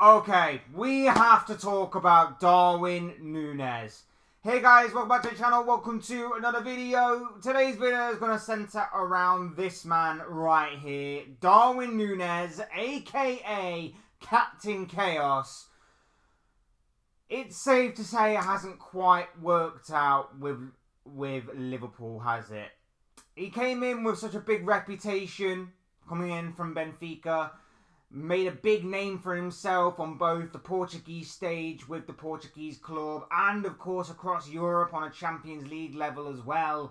Okay, we have to talk about Darwin Nunez. Hey guys, welcome back to the channel. Welcome to another video. Today's video is going to center around this man right here, Darwin Nunez, aka Captain Chaos. It's safe to say it hasn't quite worked out with Liverpool, has it? He came in with such a big reputation, coming in from Benfica. Made a big name for himself on both the Portuguese stage with the Portuguese club and, of course, across Europe on a Champions League level as well.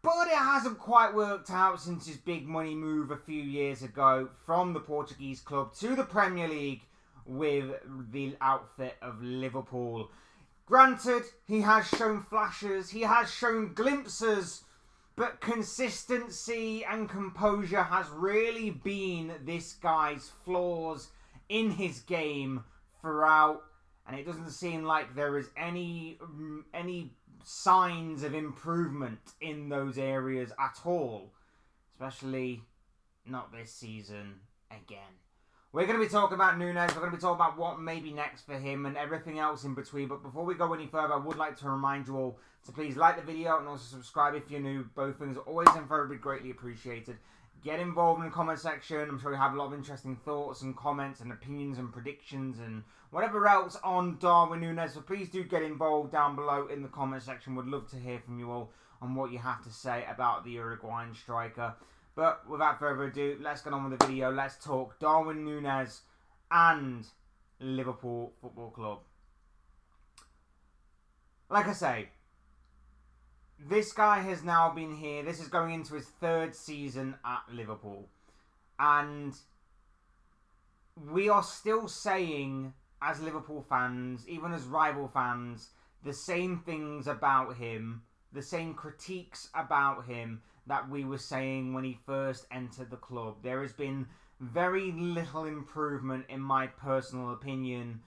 But it hasn't quite worked out since his big money move a few years ago from the Portuguese club to the Premier League with the outfit of Liverpool. Granted, he has shown flashes, he has shown glimpses, but consistency and composure has really been this guy's flaws in his game throughout. And it doesn't seem like there is any signs of improvement in those areas at all. Especially not this season again. We're going to be talking about Nunez. We're going to be talking about what may be next for him and everything else in between. But before we go any further, I would like to remind you all to please like the video and also subscribe if you're new. Both things are always and very greatly appreciated. Get involved in the comment section. I'm sure you have a lot of interesting thoughts and comments and opinions and predictions and whatever else on Darwin Nunez. So please do get involved down below in the comment section. Would love to hear from you all on what you have to say about the Uruguayan striker. But without further ado, let's get on with the video. Let's talk Darwin Nunez and Liverpool Football Club. Like I say, this guy has now been here. This is going into his third season at Liverpool. And we are still saying, as Liverpool fans, even as rival fans, the same things about him, the same critiques about him that we were saying when he first entered the club. There has been very little improvement, in my personal opinion,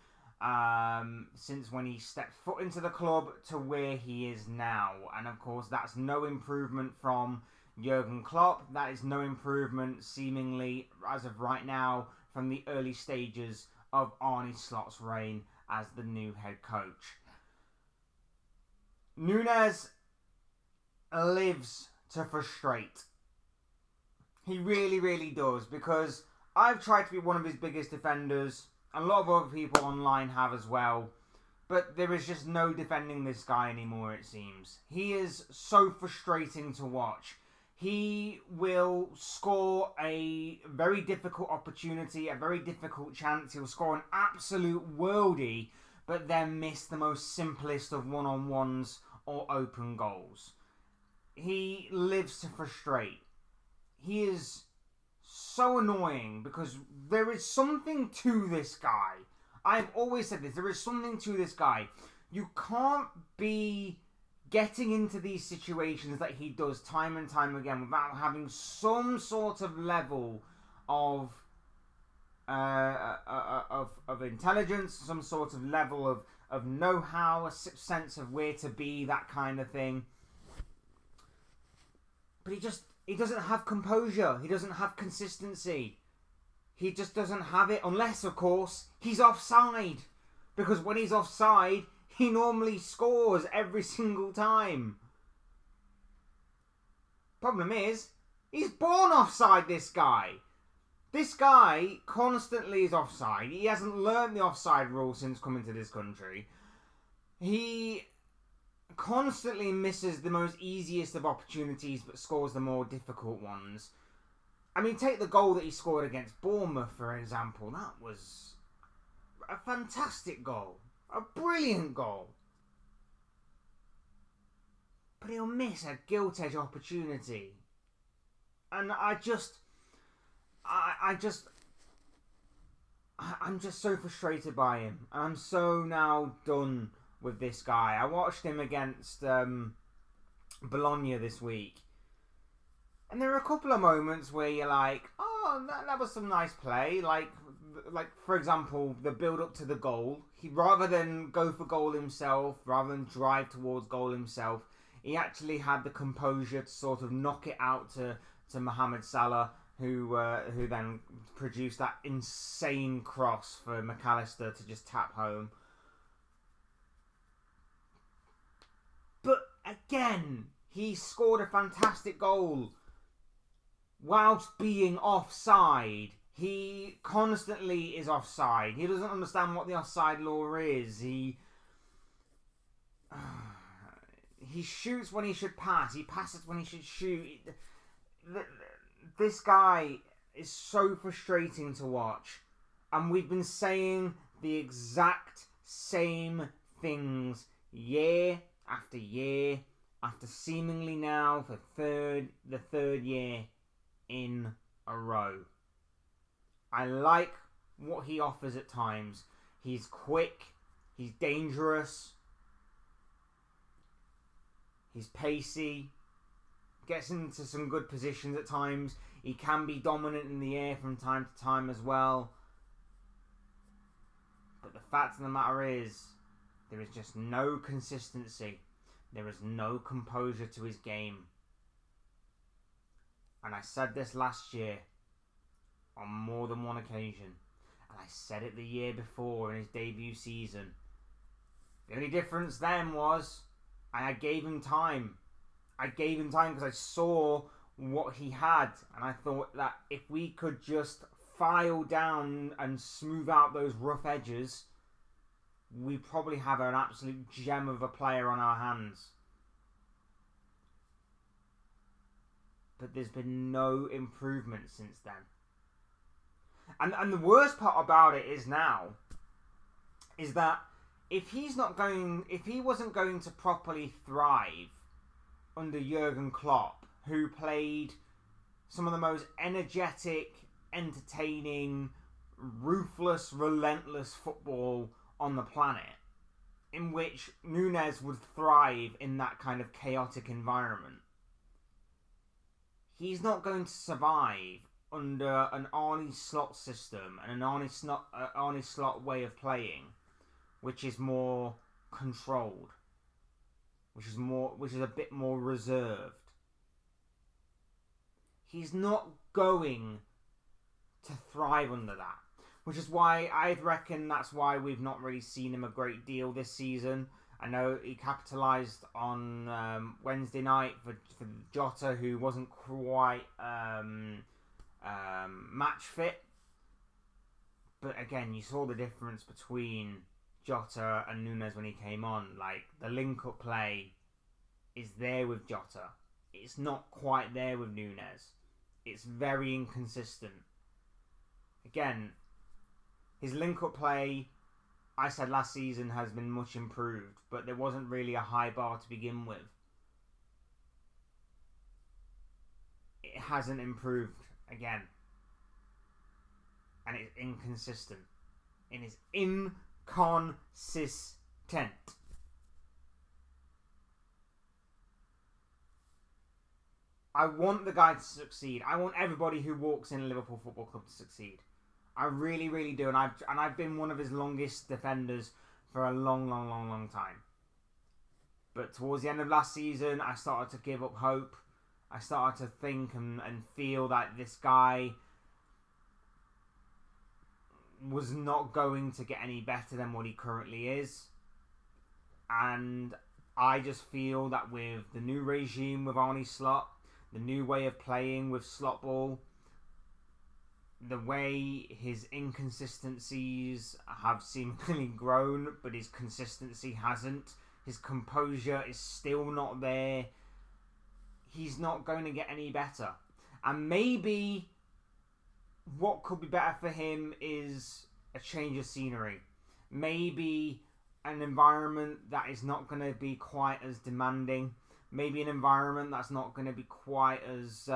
since when he stepped foot into the club to where he is now. And of course, that's no improvement from Jurgen Klopp. That is no improvement, seemingly, as of right now, from the early stages of Arne Slot's reign as the new head coach. Nunez lives to frustrate. He really, really does, because I've tried to be one of his biggest defenders. A lot of other people online have as well. But there is just no defending this guy anymore, it seems. He is so frustrating to watch. He will score a very difficult opportunity, a very difficult chance. He'll score an absolute worldie, but then miss the most simplest of one-on-ones or open goals. He lives to frustrate. He is so annoying because there is something to this guy. I've always said this. There is something to this guy. You can't be getting into these situations that he does time and time again without having some sort of level of intelligence, some sort of level of know-how, a sense of where to be, that kind of thing. But he doesn't have composure. He doesn't have consistency. He just doesn't have it, unless, of course, he's offside. Because when he's offside, he normally scores every single time. Problem is, he's born offside, this guy. This guy constantly is offside. He hasn't learned the offside rule since coming to this country. He constantly misses the most easiest of opportunities but scores the more difficult ones. I mean, take the goal that he scored against Bournemouth, for example. That was a fantastic goal. A brilliant goal. But he'll miss a gilt-edge opportunity. And I'm just so frustrated by him. I'm so now done with this guy. I watched him against Bologna this week. And there are a couple of moments where you're like, oh, that was some nice play. Like for example, the build-up to the goal. He, rather than go for goal himself, rather than drive towards goal himself, he actually had the composure to sort of knock it out to Mohamed Salah, who then produced that insane cross for McAllister to just tap home. But again, he scored a fantastic goal whilst being offside. He constantly is offside. He doesn't understand what the offside law is. He shoots when he should pass. He passes when he should shoot. This guy is so frustrating to watch. And we've been saying the exact same things year after year after seemingly now for the third year in a row. I like what he offers at times. He's quick. He's dangerous. He's pacey. Gets into some good positions at times. He can be dominant in the air from time to time as well. But the fact of the matter is, there is just no consistency. There is no composure to his game. And I said this last year on more than one occasion. And I said it the year before in his debut season. The only difference then was I gave him time. I gave him time because I saw what he had. And I thought that if we could just file down and smooth out those rough edges, we probably have an absolute gem of a player on our hands. But there's been no improvement since then. And the worst part about it is that if he wasn't going to properly thrive under Jurgen Klopp, who played some of the most energetic, entertaining, ruthless, relentless football on the planet, in which Nunez would thrive in that kind of chaotic environment, he's not going to survive under an Arne Slot system and an Arne Slot way of playing, which is more controlled, which is a bit more reserved. He's not going to thrive under that, which is why I reckon that's why we've not really seen him a great deal this season. I know he capitalised on Wednesday night for Jota, who wasn't quite match fit. But again, you saw the difference between Jota and Nunez when he came on. Like, the link-up play is there with Jota. It's not quite there with Nunez. It's very inconsistent. Again, his link-up play, I said last season, has been much improved, but there wasn't really a high bar to begin with. It hasn't improved again. And it's inconsistent. It is inconsistent. I want the guy to succeed. I want everybody who walks in Liverpool Football Club to succeed. I really, really do. And I've been one of his longest defenders for a long, long, long, long time. But towards the end of last season, I started to give up hope. I started to think and feel that this guy was not going to get any better than what he currently is. And I just feel that with the new regime with Arne Slot, the new way of playing with slot ball, the way his inconsistencies have seemingly grown, but his consistency hasn't. His composure is still not there. He's not going to get any better. And maybe what could be better for him is a change of scenery. Maybe an environment that is not going to be quite as demanding. Maybe an environment that's not going to be quite as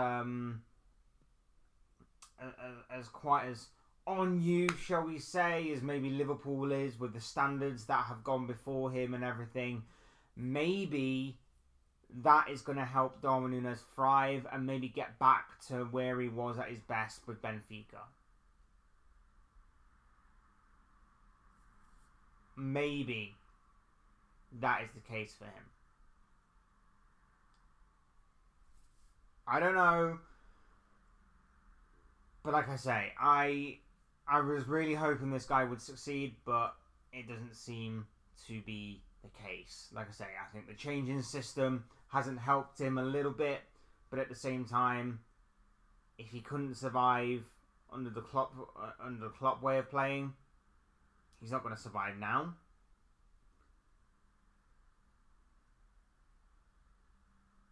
on you, shall we say, as maybe Liverpool is, with the standards that have gone before him and everything. Maybe that is going to help Darwin Nunez thrive and maybe get back to where he was at his best with Benfica. Maybe that is the case for him. I don't know. But like I say, I was really hoping this guy would succeed, but it doesn't seem to be the case. Like I say, I think the changing system hasn't helped him a little bit, but at the same time, if he couldn't survive under the Klopp way of playing, he's not going to survive now.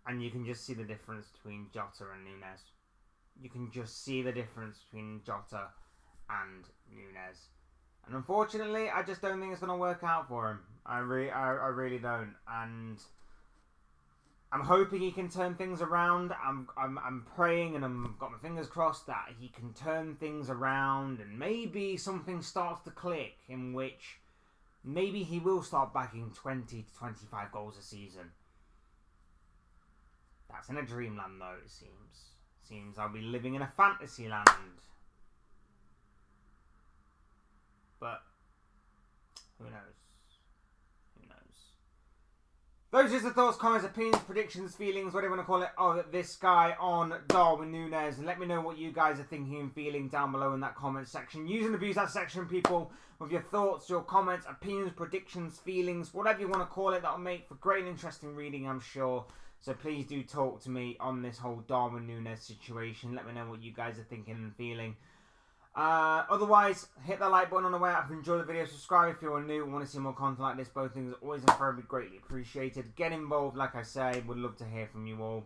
And you can just see the difference between Jota and Nunez. You can just see the difference between Jota and Nunez. And unfortunately, I just don't think it's going to work out for him. I really don't. And I'm hoping he can turn things around. I'm praying and I've got my fingers crossed that he can turn things around and maybe something starts to click in which maybe he will start bagging 20 to 25 goals a season. That's in a dreamland though, it seems. Seems I'll be living in a fantasy land. But who knows? Who knows? Those are just the thoughts, comments, opinions, predictions, feelings, whatever you want to call it, of this guy on Darwin Nunez. And let me know what you guys are thinking and feeling down below in that comment section. Use and abuse that section, people, with your thoughts, your comments, opinions, predictions, feelings, whatever you want to call it. That'll make for great and interesting reading, I'm sure. So please do talk to me on this whole Darwin Nunez situation. Let me know what you guys are thinking and feeling. Otherwise, hit that like button on the way out if you enjoyed the video. Subscribe if you're new and want to see more content like this. Both things are always and forever greatly appreciated. Get involved, like I say. Would love to hear from you all.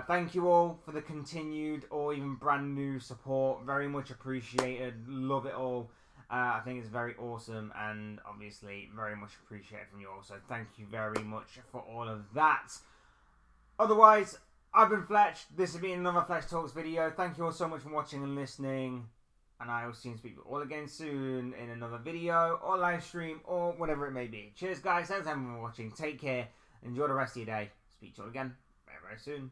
Thank you all for the continued or even brand new support. Very much appreciated. Love it all. I think it's very awesome and obviously very much appreciated from you all. So thank you very much for all of that. Otherwise, I've been Fletch. This has been another Fletch Talks video. Thank you all so much for watching and listening. And I will see you and speak with you all again soon in another video or live stream or whatever it may be. Cheers, guys. Thanks everyone for watching. Take care. Enjoy the rest of your day. Speak to you all again very, very soon.